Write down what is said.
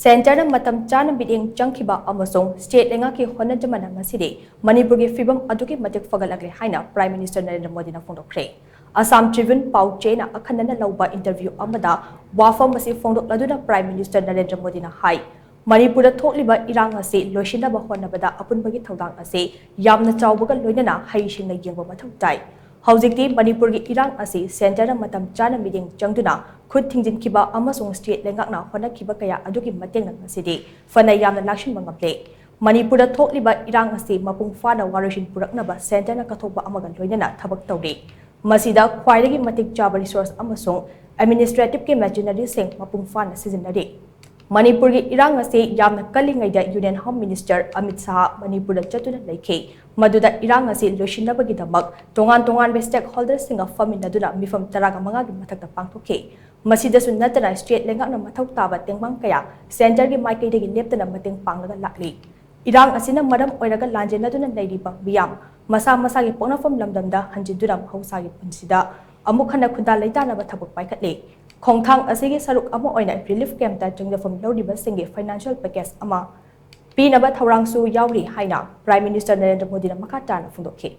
Center Matam Chana Mityeng Changkhibana amasung state leingak ki hotnajaman ngasidi Manipur ki Phivam Adukki Matik Phagatlakle haina Prime Minister Narendra Modi na phongdokkhre. Assam Tribune pau chena akhanana lauba interview amada wafam masi phongdokladuna Prime Minister Narendra Modi na hai Manipur thokliba irang ase loisinaba honnabada apunbagi thodang ase yamna chawbaga loinana haisingna yengba mathau tai. Haujikti Manipur ki irang ase center Matam Chana Mityeng changduna khud thingjinkhiba amasung state leingakna honakhiba kaya aduki mateng ngasidi fana yamna lakshin mangaple. Manipur thokliba irang ase mapung fana warishin puraknaba center na kathokba amaga loinana thabak tawri. Masida khwaidagi matik chaba resource amasung administrative ke machinery sing mapung fana sizinari. Manipur ki irang ase yamna kalingaida Union Home Minister Amit Shah Manipur chatuna laikhe maduda irang ase loisinabagi damak tongan be stakeholders singa faminaduna mifam taraga mangagi mathakta pangthokhe masida sunnatana state leingakna mathau taba tengmang kaya center gi maikaidagi leptana mateng panglaga lakli irang asina madam oiraga lanjenaduna leiriba biyam masa gi ponafam lamdamda hanjidura hausagi punsida amukhana khunda leitana ba thabak paikhatle khongthang asigi saruk ama oina relief camp ta changdafam lodiba singe financial package ama pinaba thaurangsu yauri haina Prime Minister Narendra Modi na makatana phongdokhe.